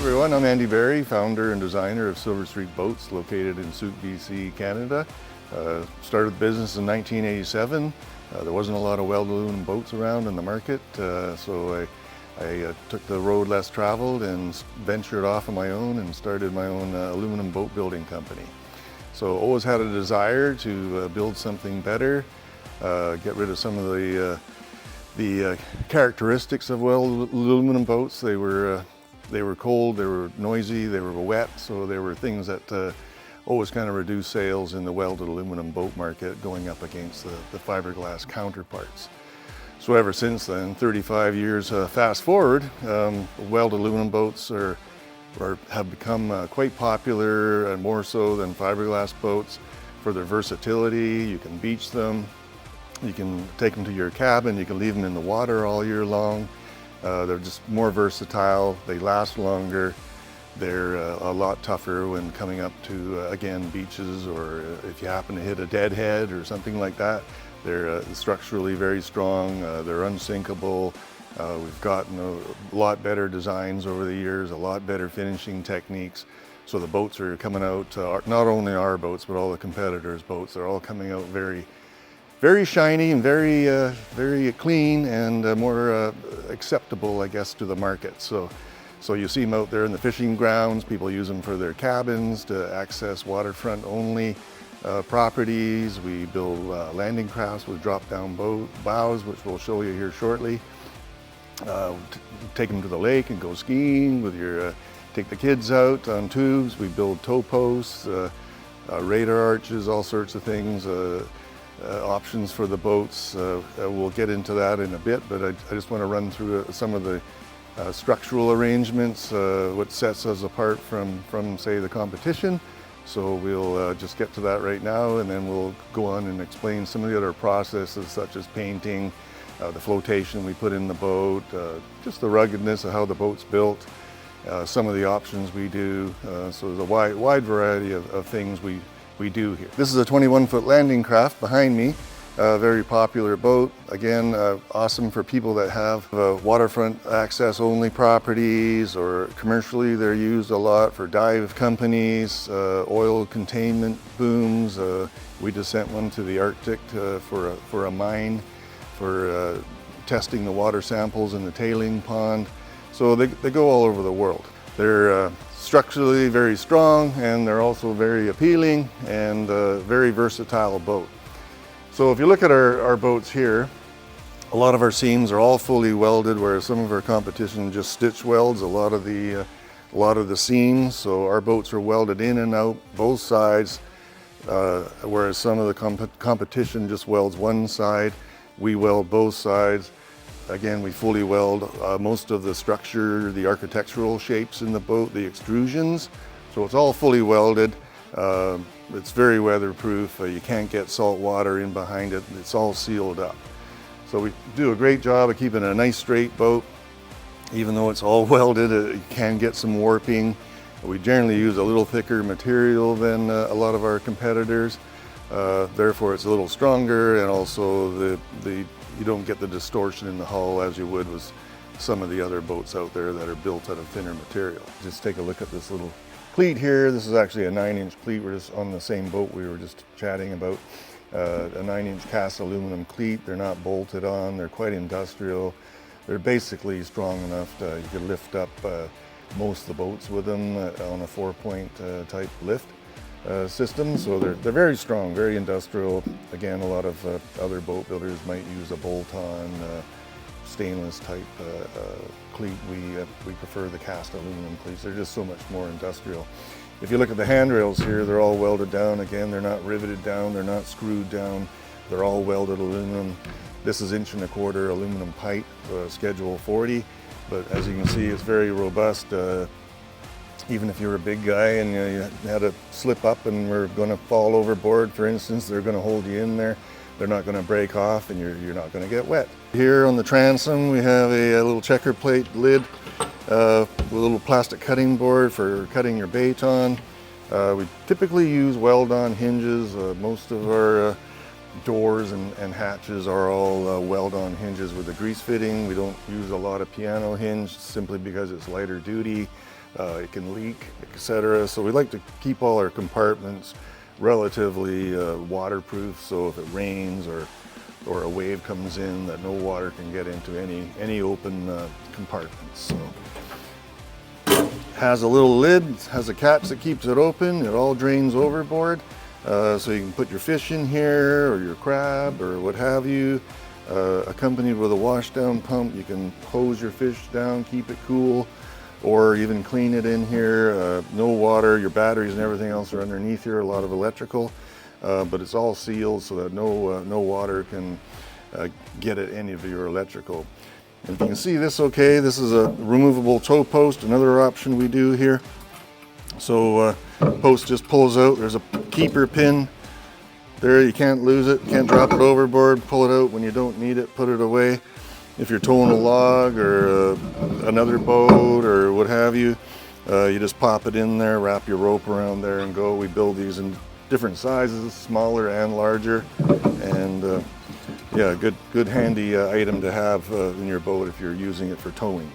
everyone, I'm Andy Barry, founder and designer of Silver Streak Boats, located in Sooke, BC, Canada. Started the business in 1987. There wasn't a lot of welded aluminum boats around in the market, so I took the road less traveled and ventured off on my own and started my own aluminum boat building company. So always had a desire to build something better, get rid of some of the characteristics of welded aluminum boats. They were cold, they were noisy, they were wet, so they were things that always kind of reduced sales in the welded aluminum boat market going up against the fiberglass counterparts. So ever since then, 35 years fast forward, welded aluminum boats have become quite popular, and more so than fiberglass boats, for their versatility. You can beach them, you can take them to your cabin, you can leave them in the water all year long. They're just more versatile, they last longer, they're a lot tougher when coming up to, again, beaches, or if you happen to hit a deadhead or something like that. They're structurally very strong, they're unsinkable. We've gotten a lot better designs over the years, a lot better finishing techniques. So the boats are coming out, not only our boats, but all the competitors' boats, they're all coming out very shiny and very clean and more acceptable, I guess, to the market. So you see them out there in the fishing grounds. People use them for their cabins to access waterfront only properties. We build landing crafts with drop-down bows, which we'll show you here shortly. Take them to the lake and go skiing with your, take the kids out on tubes. We build tow posts, radar arches, all sorts of things. Options for the boats. We'll get into that in a bit, but I just want to run through some of the structural arrangements, what sets us apart from say, the competition. So we'll just get to that right now, and then we'll go on and explain some of the other processes, such as painting, the flotation we put in the boat, just the ruggedness of how the boat's built, some of the options we do. So there's a wide variety of things we do here. This is a 21-foot landing craft behind me, a very popular boat. Again, awesome for people that have waterfront access only properties, or commercially they're used a lot for dive companies, oil containment booms. We just sent one to the Arctic for a mine, for testing the water samples in the tailing pond. So they go all over the world. They're structurally very strong, and they're also very appealing and very versatile boat. So if you look at our boats here, a lot of our seams are all fully welded, whereas some of our competition just stitch welds a lot of the seams. So our boats are welded in and out both sides, whereas some of the competition just welds one side. We weld both sides. Again, we fully weld most of the structure, the architectural shapes in the boat, the extrusions. So it's all fully welded. It's very weatherproof. You can't get salt water in behind it. It's all sealed up. So we do a great job of keeping a nice straight boat. Even though it's all welded, you can get some warping. We generally use a little thicker material than a lot of our competitors. Therefore, it's a little stronger, and also you don't get the distortion in the hull as you would with some of the other boats out there that are built out of thinner material. Just take a look at this little cleat here. This is actually a 9-inch cleat. We're just on the same boat we were just chatting about. A 9-inch cast aluminum cleat. They're not bolted on. They're quite industrial. They're basically strong enough to, you could lift up most of the boats with them on a 4-point type lift system. So they're very strong, very industrial. Again, a lot of other boat builders might use a bolt-on stainless type cleat. We prefer the cast aluminum cleats. They're just so much more industrial. If you look at the handrails here, they're all welded down. Again, they're not riveted down, they're not screwed down. They're all welded aluminum. This is 1¼ aluminum pipe, schedule 40. But as you can see, it's very robust. Even if you're a big guy and you had to slip up and were going to fall overboard, for instance, they're going to hold you in there. They're not going to break off, and you're not going to get wet. Here on the transom, we have a little checker plate lid with a little plastic cutting board for cutting your bait on. We typically use weld-on hinges. Most of our doors and hatches are all weld-on hinges with a grease fitting. We don't use a lot of piano hinge simply because it's lighter duty. it can leak, etc. So we like to keep all our compartments relatively waterproof, so if it rains or a wave comes in, that no water can get into any open compartments. So has a little lid, has a catch that keeps it open. It all drains overboard, so you can put your fish in here or your crab or what have you. Accompanied with a washdown pump, you can hose your fish down, keep it cool, or even clean it in here. No water, your batteries and everything else are underneath here, a lot of electrical, but it's all sealed so that no water can get at any of your electrical. And if you can see this okay, this is a removable tow post, another option we do here. So post just pulls out, there's a keeper pin there, you can't lose it, can't drop it overboard, pull it out when you don't need it, put it away. If you're towing a log or another boat or what have you, you just pop it in there, wrap your rope around there and go. We build these in different sizes, smaller and larger, and yeah, good handy item to have in your boat if you're using it for towing.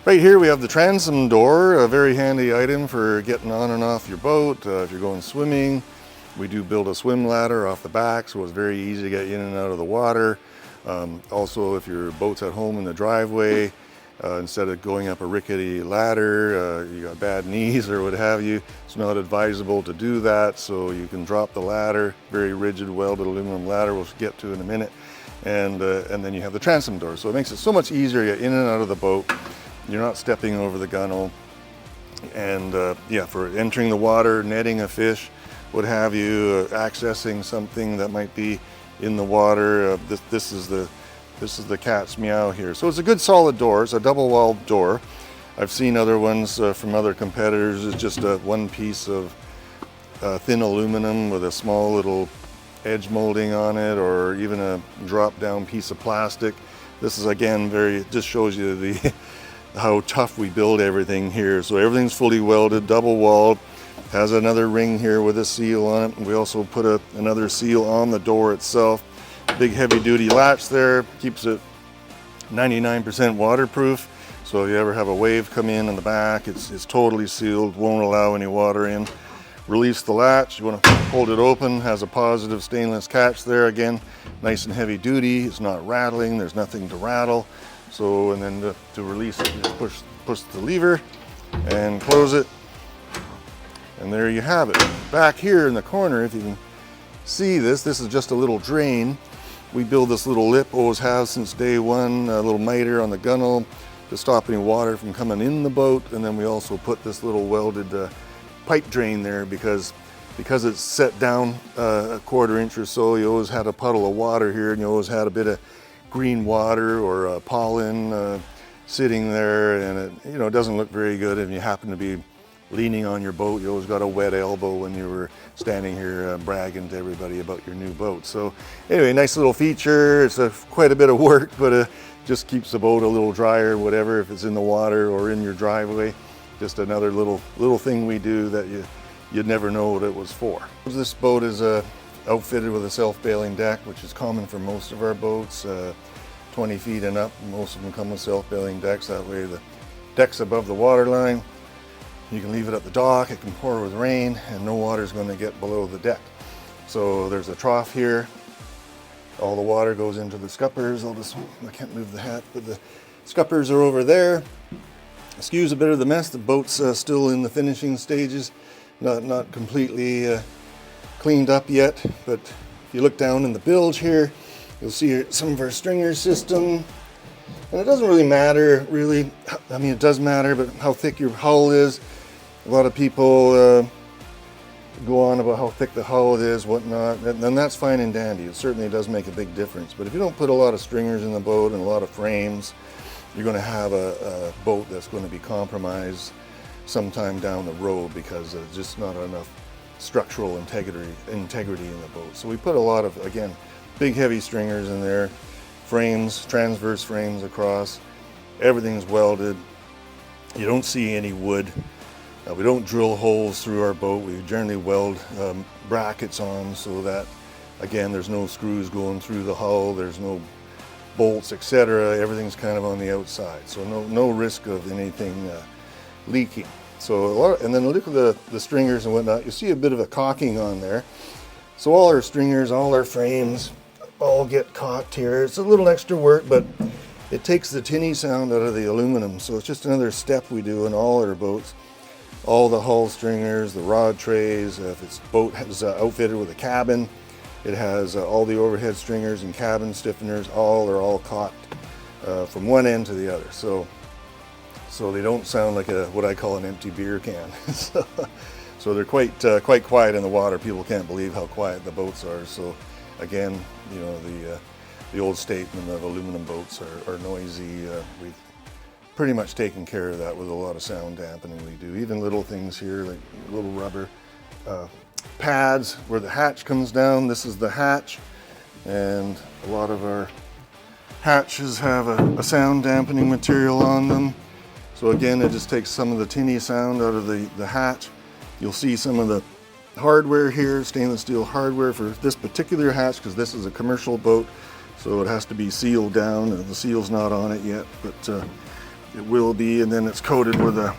Right here we have the transom door, a very handy item for getting on and off your boat. If you're going swimming, we do build a swim ladder off the back, so it's very easy to get in and out of the water. Also, if your boat's at home in the driveway, instead of going up a rickety ladder, you got bad knees or what have you, it's not advisable to do that, so you can drop the ladder, very rigid welded aluminum ladder we'll get to in a minute, and then you have the transom door. So it makes it so much easier to get in and out of the boat. You're not stepping over the gunnel, and yeah, for entering the water, netting a fish, what have you, accessing something that might be in the water. This is the cat's meow here. So it's a good solid door. It's a double walled door. I've seen other ones from other competitors. It's just one piece of thin aluminum with a small little edge molding on it, or even a drop down piece of plastic. This is again just shows you the how tough we build everything here. So everything's fully welded, double walled. Has another ring here with a seal on it. We also put another seal on the door itself. Big heavy duty latch there, keeps it 99% waterproof. So if you ever have a wave come in the back, it's totally sealed, won't allow any water in. Release the latch, you want to hold it open, has a positive stainless catch there again, nice and heavy duty, it's not rattling, there's nothing to rattle. So, and then to release it, you just push the lever and close it. And there you have it. Back here in the corner, if you can see this is just a little drain. We build this little lip, always have since day one, a little miter on the gunnel to stop any water from coming in the boat. And then we also put this little welded pipe drain there because it's set down a 1/4 inch or so. You always had a puddle of water here, and you always had a bit of green water or pollen sitting there, and it doesn't look very good if you happen to be leaning on your boat. You always got a wet elbow when you were standing here bragging to everybody about your new boat. So anyway, nice little feature. It's quite a bit of work, but just keeps the boat a little drier, whatever, if it's in the water or in your driveway. Just another little thing we do that you'd never know what it was for. This boat is outfitted with a self-bailing deck, which is common for most of our boats, 20 feet and up. Most of them come with self-bailing decks. That way the deck's above the water line. You can leave it at the dock, it can pour with rain, and no water is going to get below the deck. So there's a trough here. All the water goes into the scuppers. I can't move the hat, but the scuppers are over there. Excuse a bit of the mess. The boat's still in the finishing stages, not completely cleaned up yet. But if you look down in the bilge here, you'll see some of our stringer system. And it doesn't really matter, really. I mean, it does matter, but how thick your hull is. A lot of people go on about how thick the hull is, whatnot, and that's fine and dandy. It certainly does make a big difference. But if you don't put a lot of stringers in the boat and a lot of frames, you're going to have a boat that's going to be compromised sometime down the road because there's just not enough structural integrity in the boat. So we put a lot of, again, big heavy stringers in there, frames, transverse frames across. Everything's welded. You don't see any wood. We don't drill holes through our boat. We generally weld brackets on so that, again, there's no screws going through the hull, there's no bolts, etc. Everything's kind of on the outside, so no risk of anything leaking. So and then look at the stringers and whatnot. You see a bit of a caulking on there. So all our stringers, all our frames, all get caulked here. It's a little extra work, but it takes the tinny sound out of the aluminum. So it's just another step we do in all our boats. All the hull stringers, the rod trays. If its boat is outfitted with a cabin, it has all the overhead stringers and cabin stiffeners. All are all caulked from one end to the other. So they don't sound like what I call an empty beer can. So they're quite quiet in the water. People can't believe how quiet the boats are. So again, you know, the old statement of aluminum boats are noisy. We've pretty much taken care of that with a lot of sound dampening we do. Even little things here, like little rubber pads where the hatch comes down. This is the hatch, and a lot of our hatches have a sound dampening material on them. So again, it just takes some of the tinny sound out of the hatch. You'll see some of the hardware here, stainless steel hardware for this particular hatch, because this is a commercial boat, so it has to be sealed down, and the seal's not on it yet, but it will be, and then it's coated with a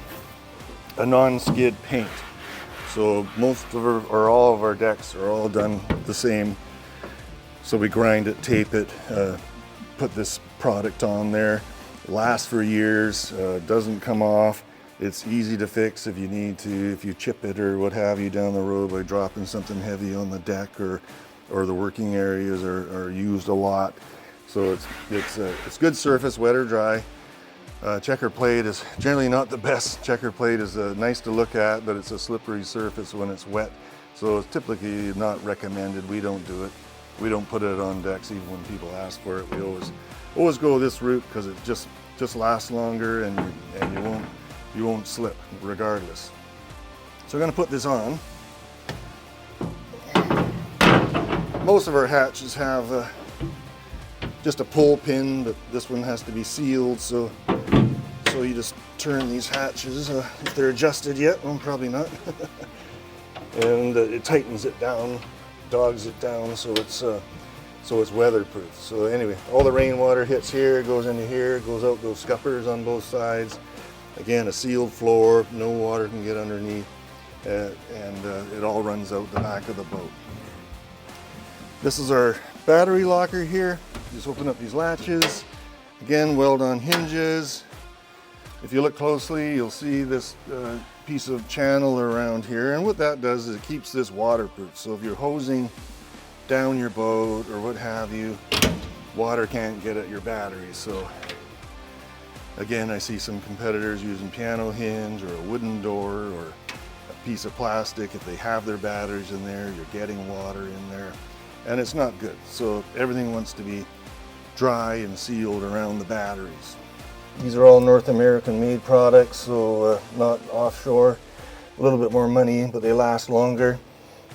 non-skid paint. So most of or all of our decks are all done the same. So we grind it, tape it, put this product on there. Lasts for years, doesn't come off. It's easy to fix if you need to, if you chip it or what have you down the road by dropping something heavy on the deck, or the working areas are used a lot. So it's good surface, wet or dry. Checker plate is generally not the best. Checker plate is nice to look at, but it's a slippery surface when it's wet. So it's typically not recommended. We don't do it. We don't put it on decks even when people ask for it. We always go this route because it just lasts longer, and you won't slip regardless. So we're going to put this on. Most of our hatches have just a pull pin, but this one has to be sealed. So you just turn these hatches if they're adjusted yet. Well, probably not. And it tightens it down, dogs it down, so it's weatherproof. So anyway, all the rainwater hits here, goes into here, goes out those scuppers on both sides. Again, a sealed floor, no water can get underneath, and it all runs out the back of the boat. This is our battery locker here. Just open up these latches. Again, weld-on hinges. If you look closely, you'll see this piece of channel around here, and what that does is it keeps this waterproof. So if you're hosing down your boat or what have you, water can't get at your battery. So again, I see some competitors using piano hinge or a wooden door or a piece of plastic. If they have their batteries in there, you're getting water in there, and it's not good. So everything wants to be dry and sealed around the batteries. These are all North American made products, so not offshore. A little bit more money, but they last longer.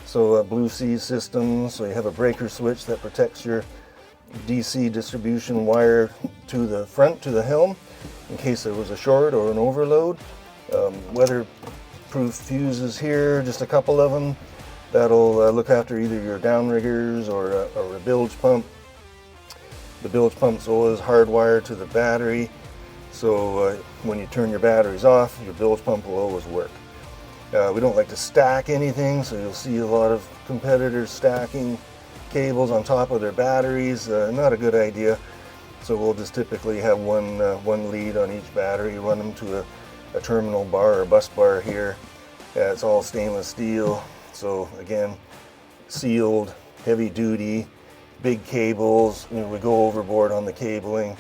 So Blue Sea systems, so you have a breaker switch that protects your DC distribution wire to the front, to the helm, in case there was a short or an overload. Weatherproof fuses here, just a couple of them. That'll look after either your downriggers or a bilge pump. The bilge pump's always hardwired to the battery, so when you turn your batteries off, your bilge pump will always work. We don't like to stack anything, so you'll see a lot of competitors stacking cables on top of their batteries. Not a good idea. So we'll just typically have one lead on each battery, run them to a terminal bar or bus bar here. It's all stainless steel. So again, sealed, heavy duty, big cables. You know, we go overboard on the cabling.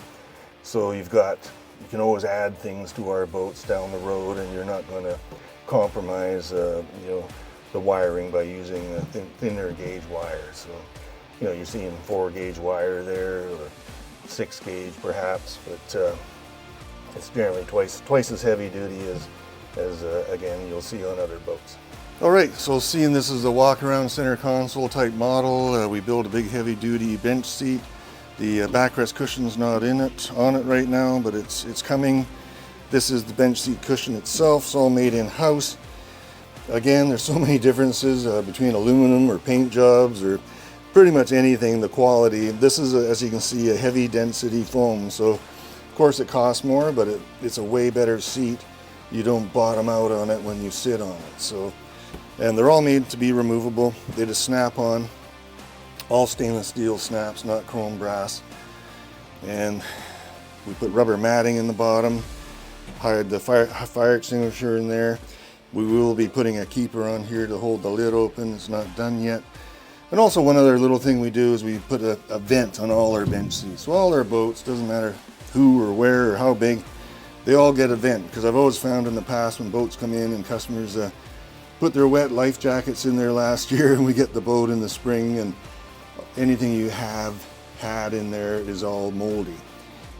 So you can always add things to our boats down the road, and you're not going to compromise the wiring by using a thinner gauge wire. So you're seeing 4 gauge wire there, or 6 gauge perhaps, but it's generally twice as heavy duty as again you'll see on other boats. All right, so seeing this is a walk around center console type model, we build a big heavy duty bench seat. The backrest cushion's not on it right now, but it's coming. This is the bench seat cushion itself. It's all made in-house. Again, there's so many differences between aluminum or paint jobs or pretty much anything, the quality. This is, as you can see, a heavy density foam. So, of course, it costs more, but it's a way better seat. you don't bottom out on it when you sit on it. So, and they're all made to be removable. They just snap on. All stainless steel snaps, not chrome brass. And we put rubber matting in the bottom, hide the fire extinguisher in there. We will be putting a keeper on here to hold the lid open. It's not done yet. And also one other little thing we do is we put a vent on all our bench seats. So all our boats, doesn't matter who or where or how big, they all get a vent. Because I've always found in the past when boats come in and customers put their wet life jackets in there last year, and we get the boat in the spring, and anything you have had in there is all moldy.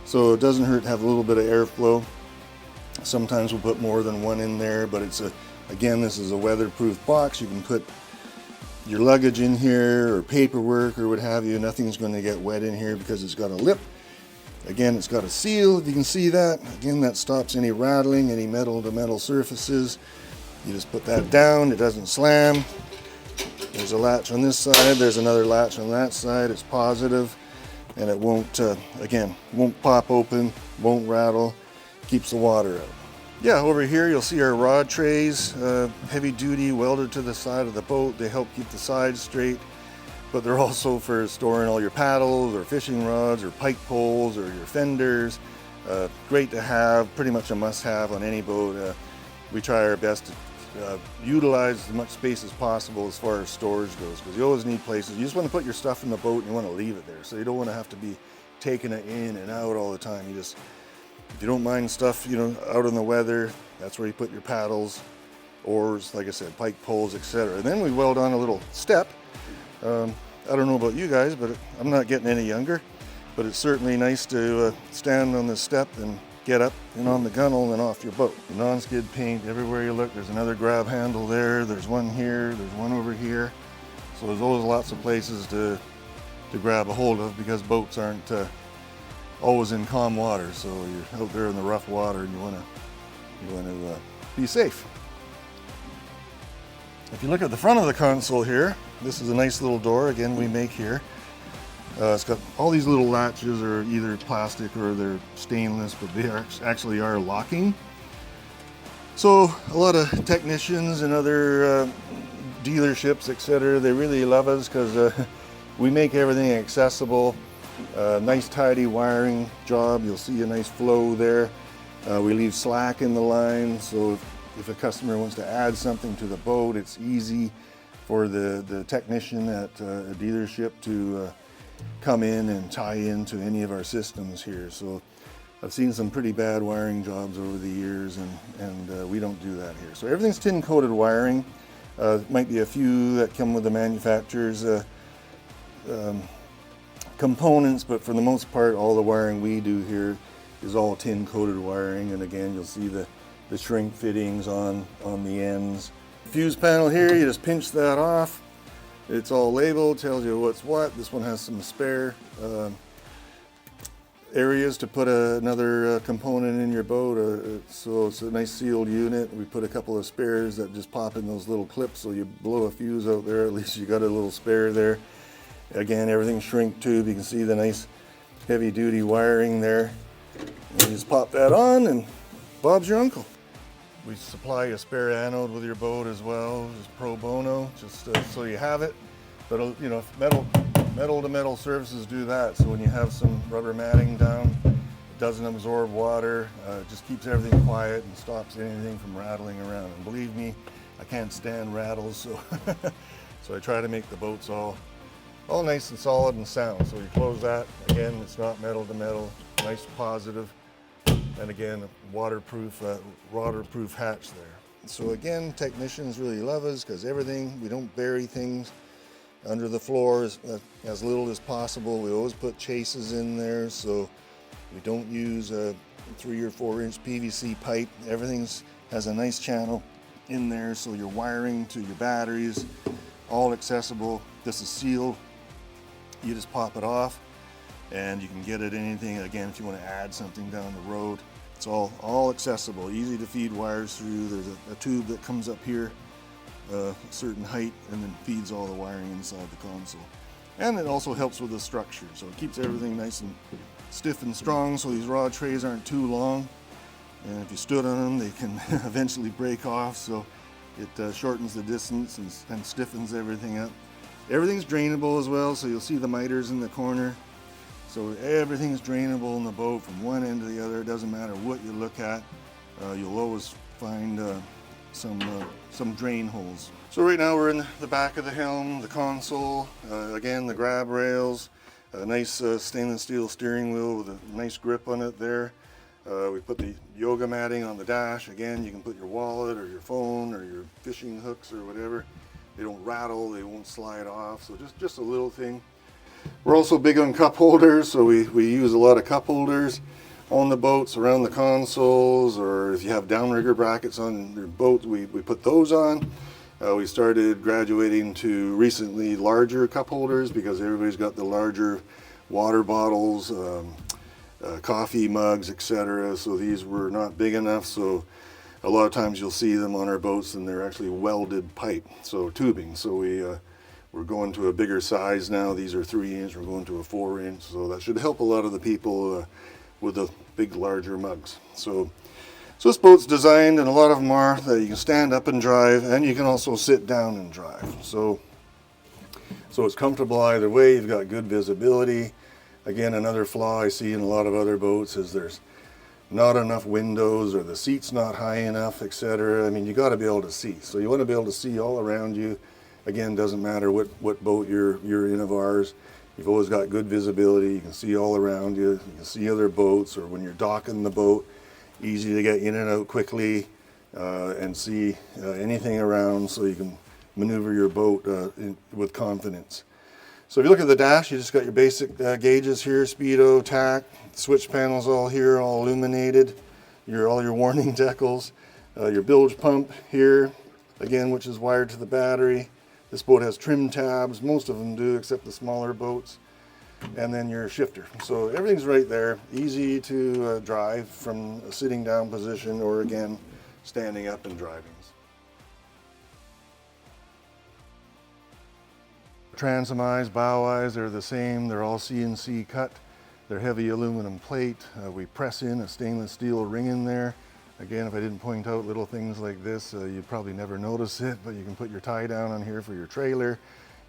So it doesn't hurt to have a little bit of airflow. Sometimes we'll put more than one in there, but again, this is a weatherproof box. You can put your luggage in here or paperwork or what have you. Nothing's going to get wet in here because it's got a lip. Again, it's got a seal, if you can see that. Again, that stops any rattling, any metal to metal surfaces. You just put that down, it doesn't slam. There's a latch on this side, there's another latch on that side. It's positive, and it won't, again, won't pop open, won't rattle, keeps the water out. Yeah, over here you'll see our rod trays, heavy duty, welded to the side of the boat. They help keep the sides straight, but they're also for storing all your paddles or fishing rods or pike poles or your fenders. Great to have, pretty much a must-have on any boat. We try our best to utilize as much space as possible as far as storage goes, because you always need places. You just want to put your stuff in the boat and you want to leave it there, so you don't want to have to be taking it in and out all the time. You just, if you don't mind stuff, you know, out in the weather, that's where you put your paddles, oars, like I said, pike poles, etc. And then we weld on a little step. I don't know about you guys, but I'm not getting any younger, but it's certainly nice to stand on this step and get up and on the gunnel and off your boat. The non-skid paint, everywhere you look, there's another grab handle there, there's one here, there's one over here. So there's always lots of places to grab a hold of, because boats aren't always in calm water. So you're out there in the rough water and you want to be safe. If you look at the front of the console here, this is a nice little door, again, we make here. It's got all these little latches are either plastic or they're stainless, but they actually are locking. So a lot of technicians and other dealerships, etc., they really love us because we make everything accessible. Nice tidy wiring job. You'll see a nice flow there. We leave slack in the line, so if a customer wants to add something to the boat, it's easy for the technician at a dealership to come in and tie into any of our systems here. So I've seen some pretty bad wiring jobs over the years, and we don't do that here. So everything's tin coated wiring. Might be a few that come with the manufacturer's components, but for the most part, all the wiring we do here is all tin coated wiring. And again, you'll see the shrink fittings on the ends. Fuse panel here, you just pinch that off. It's all labeled, tells you what's what. This one has some spare areas to put another component in your boat. So it's a nice sealed unit. We put a couple of spares that just pop in those little clips, so you blow a fuse out there, at least you got a little spare there. Again, everything's shrink tube. You can see the nice heavy duty wiring there. And you just pop that on and Bob's your uncle. We supply a spare anode with your boat as well, just pro bono, just so you have it. But you know, metal to metal surfaces do that. So when you have some rubber matting down, it doesn't absorb water. It just keeps everything quiet and stops anything from rattling around. And believe me, I can't stand rattles, so so I try to make the boats all nice and solid and sound. So you close that. Again, it's not metal to metal. Nice positive. And again, waterproof hatch there. So again, technicians really love us because everything, we don't bury things under the floor as little as possible. We always put chases in there, so we don't use a 3 or 4 inch PVC pipe. Everything has a nice channel in there, so your wiring to your batteries, all accessible. This is sealed. You just pop it off and you can get it anything. Again, if you want to add something down the road, it's all accessible, easy to feed wires through. There's a tube that comes up here, a certain height, and then feeds all the wiring inside the console. And it also helps with the structure, so it keeps everything nice and stiff and strong, so these rod trays aren't too long. and if you stood on them, they can eventually break off, so it shortens the distance and stiffens everything up. Everything's drainable as well, so you'll see the miters in the corner. So everything's drainable in the boat from one end to the other. It doesn't matter what you look at. You'll always find some drain holes. So right now we're in the back of the helm, the console, again the grab rails, a nice stainless steel steering wheel with a nice grip on it there. We put the yoga matting on the dash. Again, you can put your wallet or your phone or your fishing hooks or whatever. They don't rattle, they won't slide off, so just a little thing. We're also big on cup holders, so we use a lot of cup holders on the boats, around the consoles, or if you have downrigger brackets on your boat, we put those on. We started graduating to recently larger cup holders because everybody's got the larger water bottles, coffee mugs, etc. So these were not big enough, so a lot of times you'll see them on our boats and they're actually welded pipe, so tubing. So we're going to a bigger size now. These are 3-inch, we're going to a 4-inch, so that should help a lot of the people with the big, larger mugs. So this boat's designed, and a lot of them are, that you can stand up and drive, and you can also sit down and drive. So it's comfortable either way. You've got good visibility. Again, another flaw I see in a lot of other boats is there's not enough windows, or the seat's not high enough, etc. I mean, you got to be able to see. So you want to be able to see all around you. Again, doesn't matter what boat you're in of ours. You've always got good visibility. You can see all around you. You can see other boats, or when you're docking the boat, easy to get in and out quickly and see anything around, so you can maneuver your boat with confidence. So if you look at the dash, you just got your basic gauges here, speedo, tack, switch panels all here, all illuminated, all your warning decals, your bilge pump here, again, which is wired to the battery. This boat has trim tabs, most of them do, except the smaller boats, and then your shifter. So everything's right there, easy to drive from a sitting down position, or again, standing up and driving. Transom eyes, bow eyes, they're the same. They're all CNC cut. They're heavy aluminum plate. We press in a stainless steel ring in there. Again, if I didn't point out little things like this, you'd probably never notice it, but you can put your tie down on here for your trailer.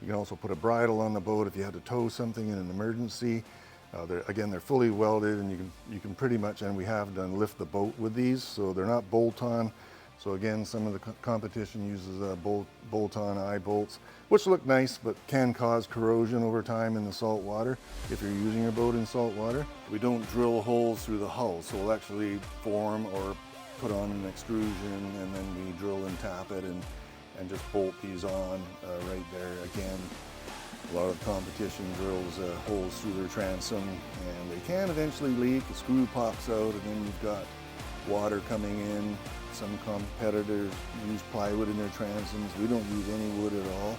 You can also put a bridle on the boat if you had to tow something in an emergency. They're fully welded, and you can pretty much, and we have done, lift the boat with these, so they're not bolt-on. So again, some of the competition uses bolt-on eye bolts, which look nice, but can cause corrosion over time in the salt water if you're using your boat in salt water. We don't drill holes through the hull, so we'll actually form or put on an extrusion, and then we drill and tap it and just bolt these on right there. Again, a lot of competition drills holes through their transom, and they can eventually leak. A screw pops out, and then you've got water coming in. Some competitors use plywood in their transoms. We don't use any wood at all,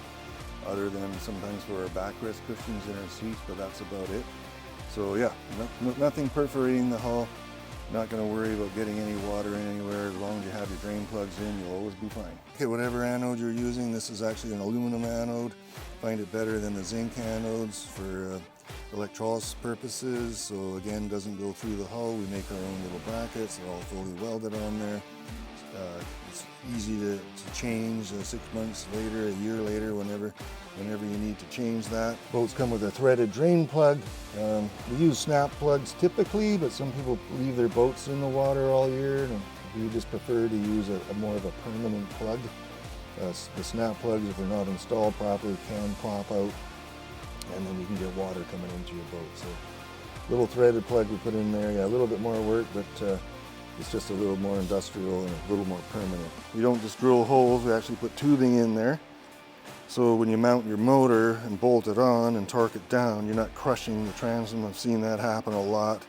other than sometimes for our backrest cushions in our seats, but that's about it. So yeah, nothing perforating the hull. Not going to worry about getting any water in anywhere. As long as you have your drain plugs in, you'll always be fine. Okay, whatever anode you're using, this is actually an aluminum anode. Find it better than the zinc anodes for electrolysis purposes. So again, doesn't go through the hull. We make our own little brackets. They're all fully welded on there. It's easy to change 6 months later, a year later, whenever you need to change that. Boats come with a threaded drain plug. We use snap plugs typically, but some people leave their boats in the water all year, and we just prefer to use a more of a permanent plug. The snap plugs, if they're not installed properly, can pop out, and then you can get water coming into your boat. So little threaded plug we put in there. Yeah, a little bit more work, but it's just a little more industrial and a little more permanent. We don't just drill holes, we actually put tubing in there. So when you mount your motor and bolt it on and torque it down, you're not crushing the transom. I've seen that happen a lot.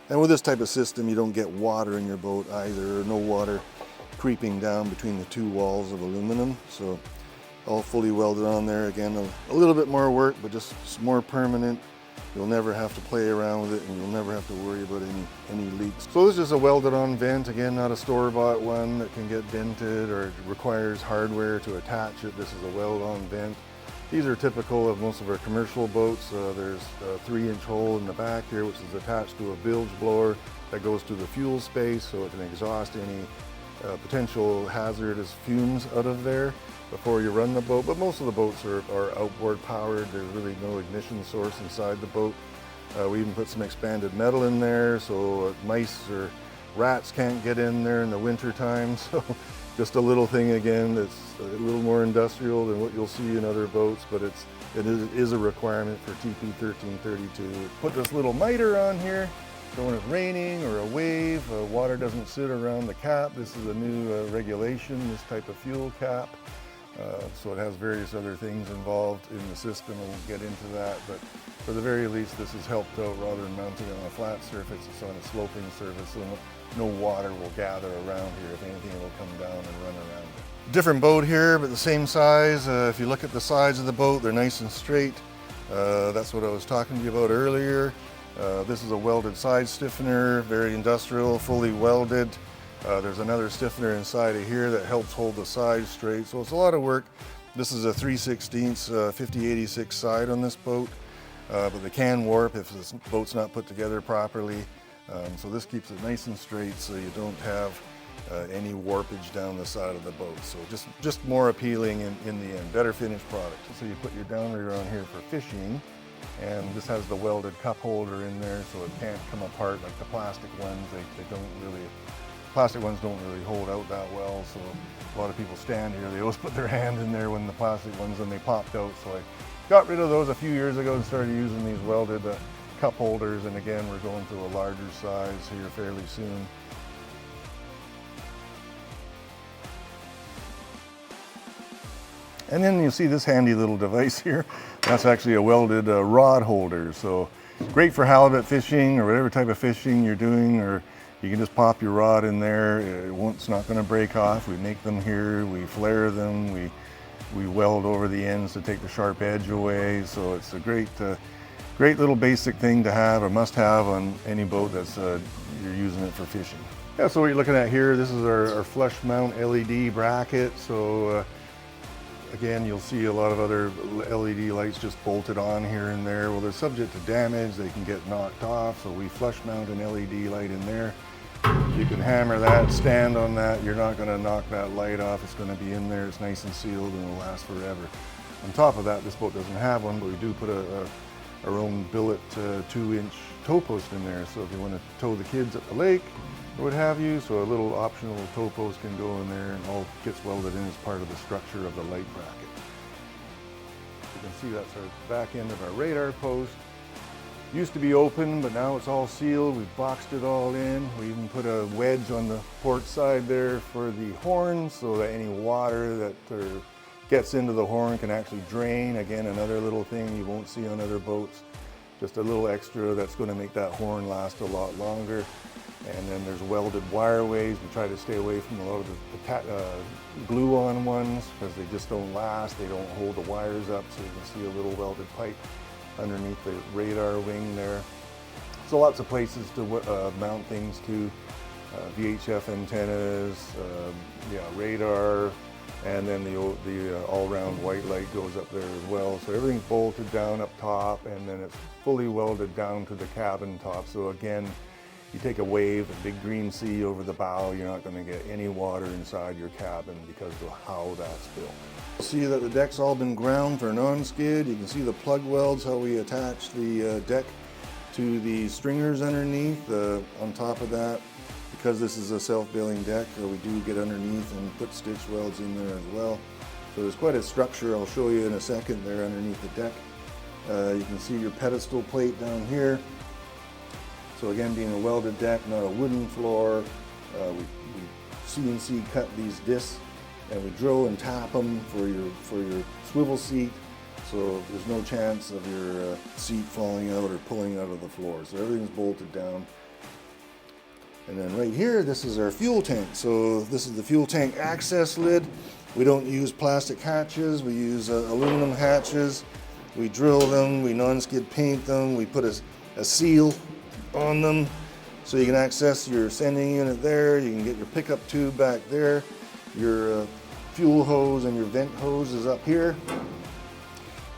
And with this type of system, you don't get water in your boat either, or no water creeping down between the two walls of aluminum. So all fully welded on there. Again, a little bit more work, but just more permanent. You'll never have to play around with it, and you'll never have to worry about any leaks. So this is a welded on vent, again, not a store-bought one that can get dented or requires hardware to attach it. This is a weld on vent. These are typical of most of our commercial boats. There's a 3-inch hole in the back here, which is attached to a bilge blower. that goes to the fuel space so it can exhaust any potential hazardous fumes out of there before you run the boat. But most of the boats are outboard powered. There's really no ignition source inside the boat. We even put some expanded metal in there so mice or rats can't get in there in the winter time. So just a little thing again that's a little more industrial than what you'll see in other boats, but it is a requirement for TP 1332. Put this little miter on here, so when it's raining or a wave, water doesn't sit around the cap. This is a new regulation, this type of fuel cap. So it has various other things involved in the system, and we'll get into that. But for the very least, this has helped out. Rather than mounting on a flat surface, it's on a sloping surface, so no water will gather around here. If anything, it will come down and run around it. Different boat here, but the same size. If you look at the sides of the boat, they're nice and straight. That's what I was talking to you about earlier. This is a welded side stiffener, very industrial, fully welded. There's another stiffener inside of here that helps hold the sides straight, so it's a lot of work. This is a 3/16 5086 side on this boat, but they can warp if this boat's not put together properly. So this keeps it nice and straight so you don't have any warpage down the side of the boat. So just more appealing in the end, better finished product. So you put your downrigger on here for fishing, and this has the welded cup holder in there so it can't come apart like the plastic ones. Plastic ones don't really hold out that well, so a lot of people stand here, they always put their hand in there when the plastic ones, and they popped out. So I got rid of those a few years ago and started using these welded cup holders, and again, we're going to a larger size here fairly soon. And then you see this handy little device here. That's actually a welded rod holder. So great for halibut fishing or whatever type of fishing you're doing, or you can just pop your rod in there. It's not going to break off. We make them here, we flare them, we weld over the ends to take the sharp edge away. So it's a great little basic thing to have, or must have on any boat that's you're using it for fishing. Yeah, so what you're looking at here, this is our flush mount LED bracket. So again, you'll see a lot of other LED lights just bolted on here and there. Well, they're subject to damage, they can get knocked off, so we flush mount an LED light in there. You can hammer that, stand on that, you're not going to knock that light off. It's going to be in there, it's nice and sealed, and will last forever. On top of that, this boat doesn't have one, but we do put our own billet 2-inch tow post in there. So if you want to tow the kids at the lake or what have you, so a little optional tow post can go in there, and all gets welded in as part of the structure of the light bracket. You can see that's our back end of our radar post. Used to be open, but now it's all sealed. We've boxed it all in. We even put a wedge on the port side there for the horn so that any water that gets into the horn can actually drain. Again, another little thing you won't see on other boats. Just a little extra that's going to make that horn last a lot longer. And then there's welded wireways. We try to stay away from a lot of the glue-on ones because they just don't last. They don't hold the wires up, so you can see a little welded pipe underneath the radar wing there. So lots of places to mount things to. VHF antennas, radar, and then the all-round white light goes up there as well. So everything's bolted down up top, and then it's fully welded down to the cabin top. So again, you take a wave, a big green sea over the bow, you're not going to get any water inside your cabin because of how that's built. See that the deck's all been ground for non-skid. You can see the plug welds, how we attach the deck to the stringers underneath. On top of that, because this is a self-bailing deck, we do get underneath and put stitch welds in there as well. So there's quite a structure I'll show you in a second there underneath the deck. You can see your pedestal plate down here. So again, being a welded deck, not a wooden floor, we CNC cut these discs, and we drill and tap them for your swivel seat, so there's no chance of your seat falling out or pulling out of the floor. So everything's bolted down. And then right here, this is our fuel tank. So this is the fuel tank access lid. We don't use plastic hatches, we use aluminum hatches. We drill them, we non-skid paint them, we put a seal on them so you can access your sending unit there. You can get your pickup tube back there. Your fuel hose and your vent hose is up here.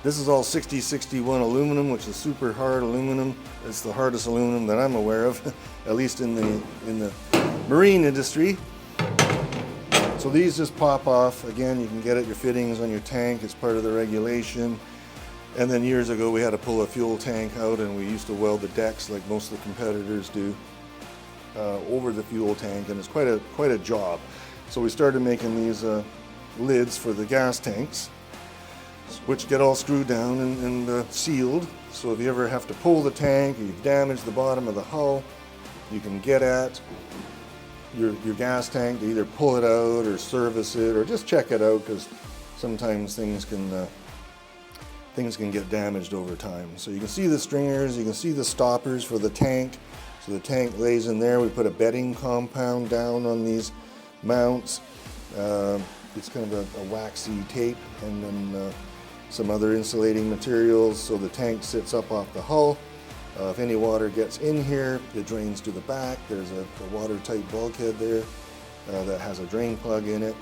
This is all 6061 aluminum, which is super hard aluminum. It's the hardest aluminum that I'm aware of, at least in the marine industry. So these just pop off. Again, you can get it, your fittings on your tank. It's part of the regulation. And then years ago, we had to pull a fuel tank out, and we used to weld the decks like most of the competitors do over the fuel tank, and it's quite a job. So we started making these lids for the gas tanks, which get all screwed down and sealed. So if you ever have to pull the tank or you've damaged the bottom of the hull, you can get at your gas tank to either pull it out or service it or just check it out, because sometimes things can get damaged over time. So you can see the stringers, you can see the stoppers for the tank. So the tank lays in there. We put a bedding compound down on these mounts. It's kind of a waxy tape, and then some other insulating materials, so the tank sits up off the hull. If any water gets in here, it drains to the back. There's a watertight bulkhead there that has a drain plug in it.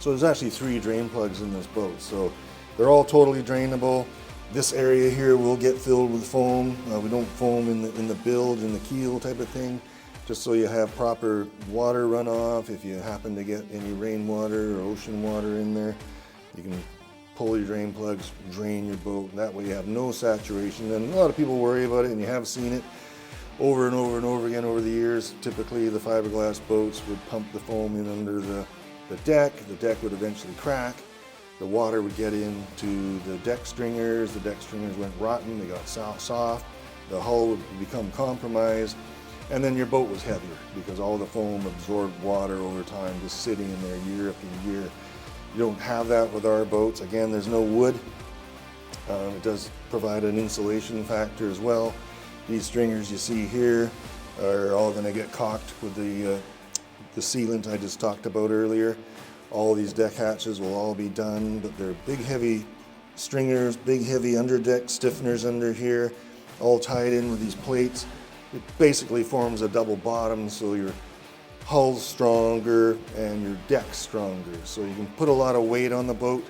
So there's actually 3 drain plugs in this boat. So they're all totally drainable. This area here will get filled with foam. We don't foam in the bilge, in the keel type of thing, just so you have proper water runoff. If you happen to get any rainwater or ocean water in there, you can pull your drain plugs, drain your boat. That way you have no saturation. And a lot of people worry about it, and you have seen it over and over and over again over the years. Typically the fiberglass boats would pump the foam in under the deck. The deck would eventually crack. The water would get into the deck stringers. The deck stringers went rotten, they got soft. The hull would become compromised. And then your boat was heavier because all the foam absorbed water over time, just sitting in there year after year. You don't have that with our boats. Again, there's no wood. It does provide an insulation factor as well. These stringers you see here are all going to get caulked with the sealant I just talked about earlier. All these deck hatches will all be done, but they're big heavy stringers, big heavy underdeck stiffeners under here, all tied in with these plates. It basically forms a double bottom, so your hull's stronger and your deck's stronger. So you can put a lot of weight on the boat,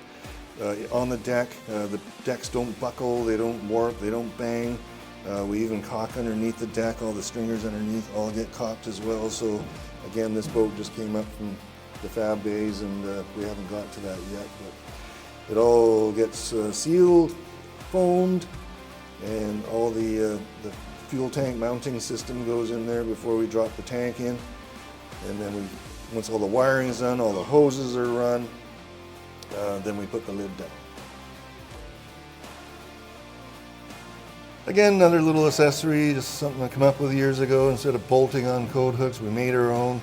on the deck. The decks don't buckle, they don't warp, they don't bang. We even caulk underneath the deck. All the stringers underneath all get caulked as well. So again, this boat just came up from the fab days, and we haven't got to that yet. But it all gets sealed, foamed, and all the fuel tank mounting system goes in there before we drop the tank in. And then once all the wiring is done, all the hoses are run, then we put the lid down. Again, another little accessory, just something I came up with years ago. Instead of bolting on coat hooks, we made our own.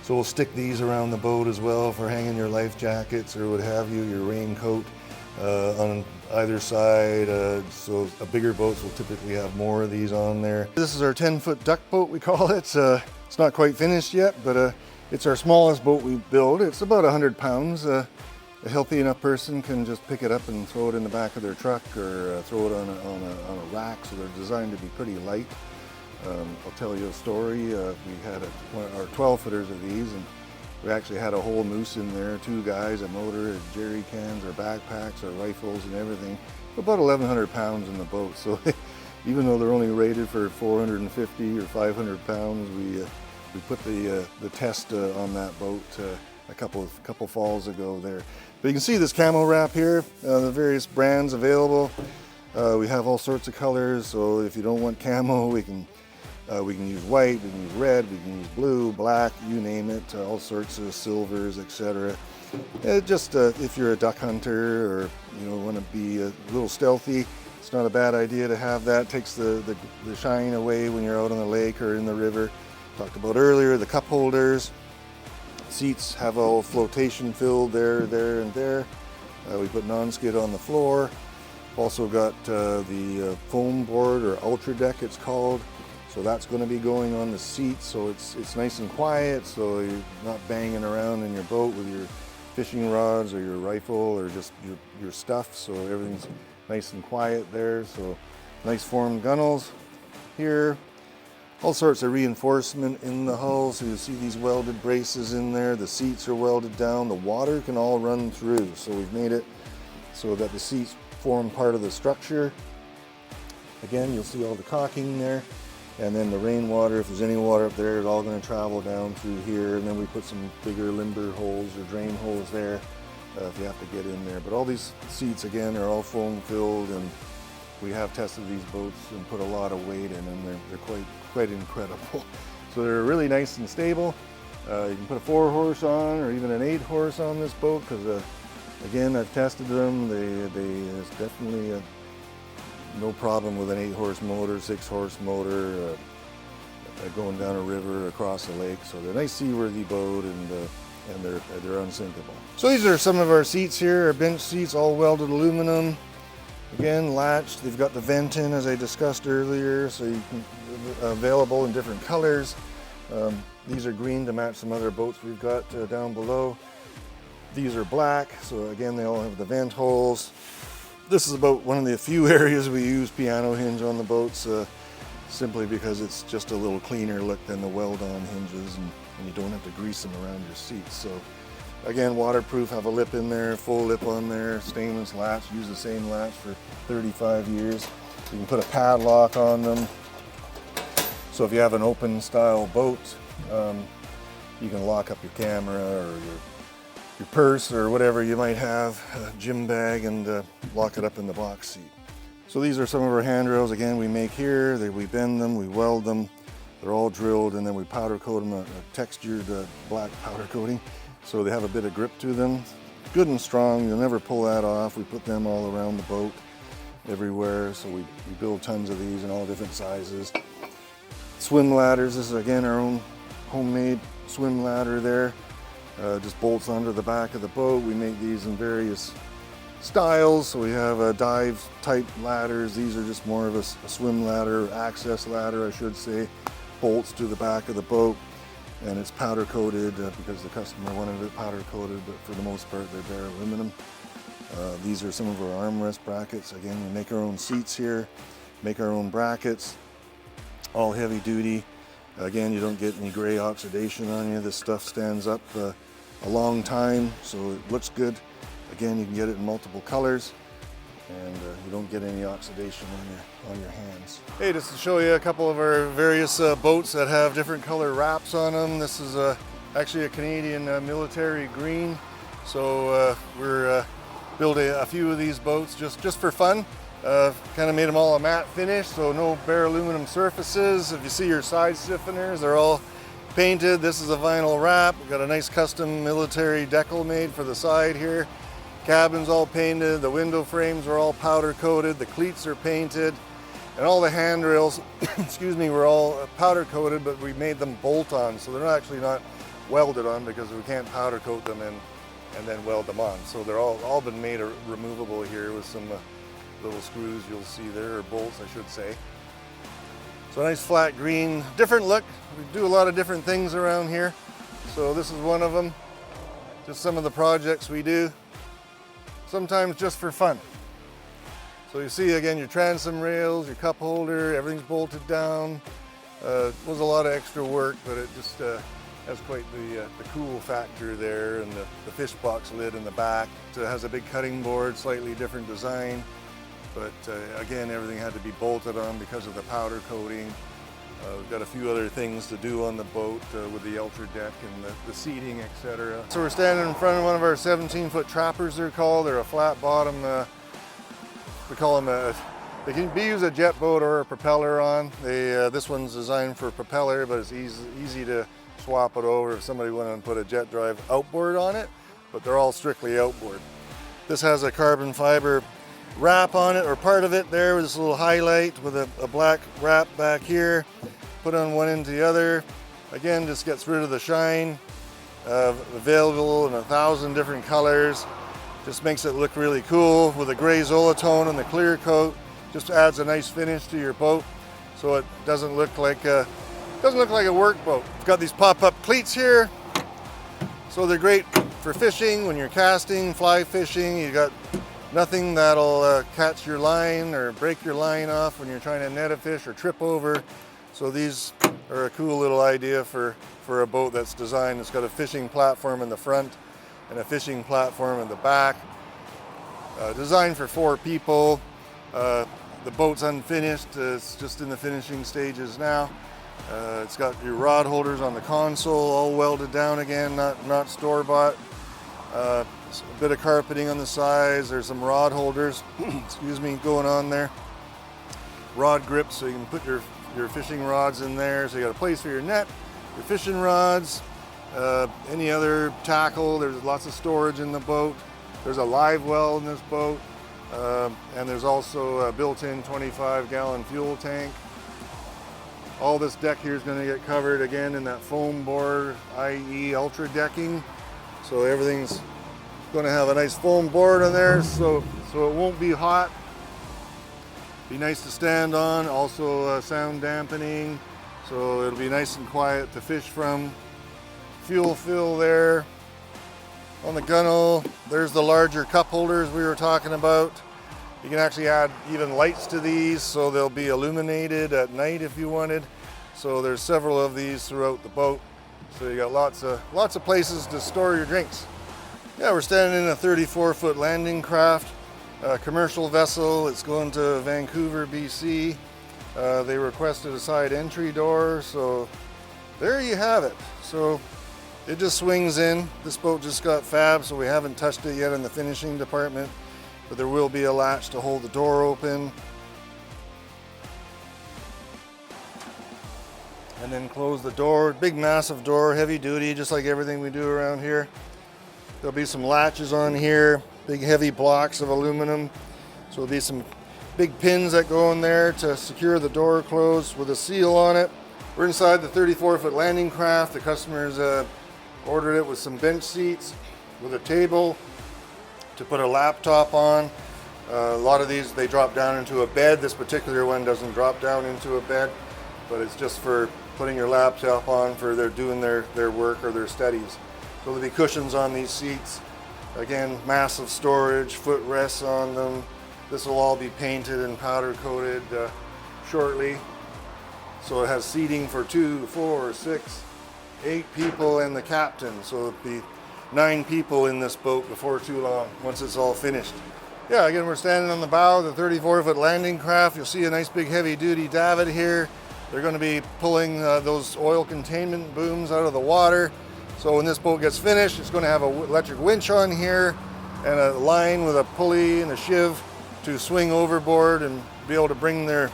So we'll stick these around the boat as well for hanging your life jackets or what have you, your raincoat on either side. So bigger boats will typically have more of these on there. This is our 10-foot duck boat, we call it. It's not quite finished yet, but it's our smallest boat we build. It's about 100 pounds. A healthy enough person can just pick it up and throw it in the back of their truck, or throw it on a rack. So they're designed to be pretty light. I'll tell you a story. We had our 12-footers of these, and we actually had a whole moose in there, 2 guys, a motor, jerry cans, our backpacks, our rifles, and everything. About 1,100 pounds in the boat. So even though they're only rated for 450 or 500 pounds, we put the test on that boat a couple falls ago there. But you can see this camo wrap here, the various brands available. We have all sorts of colors, so if you don't want camo, we can use white, we can use red, we can use blue, black, you name it, all sorts of silvers, etc. Just if you're a duck hunter or want to be a little stealthy, it's not a bad idea to have that. Takes the shine away when you're out on the lake or in the river. Talked about earlier, the cup holders. Seats have all flotation filled there, and there. We put non-skid on the floor. Also got the foam board, or ultra deck it's called. So that's going to be going on the seat, so it's nice and quiet, so you're not banging around in your boat with your fishing rods or your rifle or just your stuff. So everything's nice and quiet there. So nice formed gunnels here. All sorts of reinforcement in the hull, so you see these welded braces in there. The seats are welded down. The water can all run through, so we've made it so that the seats form part of the structure. Again, you'll see all the caulking there. And then the rainwater, if there's any water up there, it's all going to travel down through here. And then we put some bigger limber holes or drain holes there if you have to get in there. But all these seats, again, are all foam filled, and we have tested these boats and put a lot of weight in them. They're quite incredible. So they're really nice and stable. You can put a 4-horse on or even an 8-horse on this boat because, again, I've tested them. There's definitely no problem with an 8-horse motor, 6-horse motor, going down a river, across a lake. So they're a nice seaworthy boat, and they're unsinkable. So these are some of our seats here, our bench seats, all welded aluminum. Again, latched. They've got the vent in, as I discussed earlier, so you can available in different colors. These are green to match some other boats we've got down below. These are black, so again, they all have the vent holes. This is about one of the few areas we use piano hinge on the boats, simply because it's just a little cleaner look than the weld-on hinges, and you don't have to grease them around your seats. So again, waterproof, have a lip in there, full lip on there, stainless latch, use the same latch for 35 years. You can put a padlock on them. So if you have an open style boat, you can lock up your camera or your purse or whatever you might have, a gym bag, and lock it up in the box seat. So these are some of our handrails. Again, we make here, we bend them, we weld them. They're all drilled, and then we powder coat them, a textured black powder coating, so they have a bit of grip to them. Good and strong, you'll never pull that off. We put them all around the boat, everywhere, so we build tons of these in all different sizes. Swim ladders, this is again our own homemade swim ladder there. Just bolts onto the back of the boat. We make these in various styles. So we have dive type ladders. These are just more of a swim ladder, access ladder, I should say. Bolts to the back of the boat, and it's powder coated because the customer wanted it powder coated, but for the most part they're bare aluminum. These are some of our armrest brackets. Again, we make our own seats here, make our own brackets, all heavy duty. Again, you don't get any gray oxidation on you. This stuff stands up a long time, so it looks good. Again, you can get it in multiple colors, and you don't get any oxidation on your hands. Hey, just to show you a couple of our various boats that have different color wraps on them. This is actually a Canadian military green, so we're building a few of these boats just for fun. Kind of made them all a matte finish, so no bare aluminum surfaces. If you see your side stiffeners, they're all painted. This is a vinyl wrap. We've got a nice custom military decal made for the side here. Cabin's all painted, the window frames are all powder coated, the cleats are painted, and all the handrails, excuse me, were all powder coated, but we made them bolt on, so they're actually not welded on because we can't powder coat them and then weld them on. So they're all been made removable here with some little screws you'll see there, or bolts I should say. So a nice flat green, different look. We do a lot of different things around here. So this is one of them. Just some of the projects we do, sometimes just for fun. So you see again your transom rails, your cup holder, everything's bolted down. It was a lot of extra work, but it just has quite the cool factor there, and the fish box lid in the back. It has a big cutting board, slightly different design. But again, everything had to be bolted on because of the powder coating. We've got a few other things to do on the boat with the ultra deck and the seating, etc. So we're standing in front of one of our 17-foot trappers, they're called. They're a flat bottom, we call them they can be used a jet boat or a propeller on. This one's designed for propeller, but it's easy to swap it over if somebody wanted to put a jet drive outboard on it, but they're all strictly outboard. This has a carbon fiber wrap on it, or part of it there with this little highlight with a black wrap back here. Put on one into the other. Again, just gets rid of the shine. Available in 1,000 different colors. Just makes it look really cool with a gray Zolatone and the clear coat. Just adds a nice finish to your boat, so it doesn't look like a work boat. It's got these pop-up cleats here, so they're great for fishing when you're casting, fly fishing. You got nothing that'll catch your line or break your line off when you're trying to net a fish or trip over. So these are a cool little idea for a boat that's designed. It's got a fishing platform in the front and a fishing platform in the back. Designed for 4 people. The boat's unfinished. It's just in the finishing stages now. It's got your rod holders on the console, all welded down again, not store-bought. A bit of carpeting on the sides. There's some rod holders, excuse me, going on there. Rod grips, so you can put your fishing rods in there. So you got a place for your net, your fishing rods, any other tackle. There's lots of storage in the boat. There's a live well in this boat, and there's also a built-in 25-gallon fuel tank. All this deck here is going to get covered again in that foam board, i.e. ultra decking. So everything's going to have a nice foam board on there, so it won't be hot. Be nice to stand on. Also sound dampening, so it'll be nice and quiet to fish from. Fuel fill there. On the gunnel, there's the larger cup holders we were talking about. You can actually add even lights to these, so they'll be illuminated at night if you wanted. So there's several of these throughout the boat. So you got lots of places to store your drinks. Yeah, we're standing in a 34-foot landing craft, a commercial vessel. It's going to Vancouver, BC. They requested a side entry door, so there you have it. So it just swings in. This boat just got fabbed, so we haven't touched it yet in the finishing department, but there will be a latch to hold the door open. And then close the door. Big massive door, heavy duty, just like everything we do around here. There'll be some latches on here, big heavy blocks of aluminum. So there'll be some big pins that go in there to secure the door closed with a seal on it. We're inside the 34-foot landing craft. The customers ordered it with some bench seats, with a table to put a laptop on. A lot of these, they drop down into a bed. This particular one doesn't drop down into a bed, but it's just for putting your laptop on for doing their work or their studies. So there'll be cushions on these seats. Again, massive storage, footrests on them. This will all be painted and powder coated shortly. So it has seating for 2, 4, 6, 8 people and the captain. So it'll be 9 people in this boat before too long, once it's all finished. Yeah, again, we're standing on the bow of the 34-foot landing craft. You'll see a nice big heavy-duty davit here. They're going to be pulling those oil containment booms out of the water. So when this boat gets finished, it's going to have an electric winch on here and a line with a pulley and a shiv to swing overboard and be able to bring their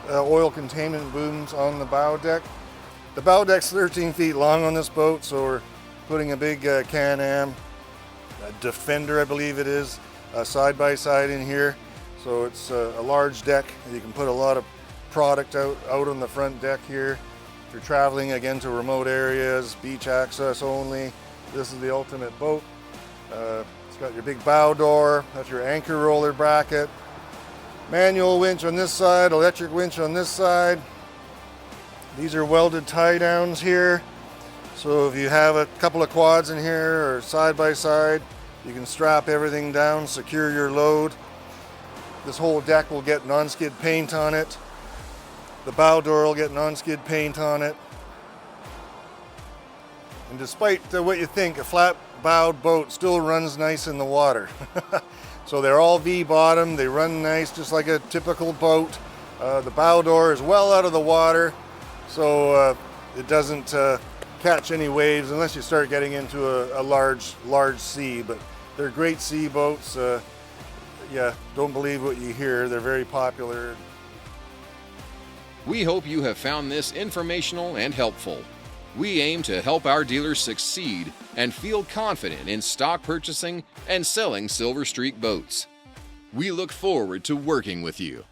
oil containment booms on the bow deck. The bow deck's 13 feet long on this boat, so we're putting a big Can-Am, a Defender I believe it is, side-by-side in here. So it's a large deck. You can put a lot of product out on the front deck here. If you're traveling again to remote areas, beach access only, this is the ultimate boat. It's got your big bow door, that's your anchor roller bracket, manual winch on this side, electric winch on this side. These are welded tie downs here. So if you have a couple of quads in here or side by side, you can strap everything down, secure your load. This whole deck will get non-skid paint on it. The bow door will get non-skid paint on it. And despite what you think, a flat-bowed boat still runs nice in the water. So they're all V-bottom, they run nice just like a typical boat. The bow door is well out of the water, so it doesn't catch any waves unless you start getting into a large sea. But they're great sea boats. Yeah, don't believe what you hear. They're very popular. We hope you have found this informational and helpful. We aim to help our dealers succeed and feel confident in stock purchasing and selling Silver Streak boats. We look forward to working with you.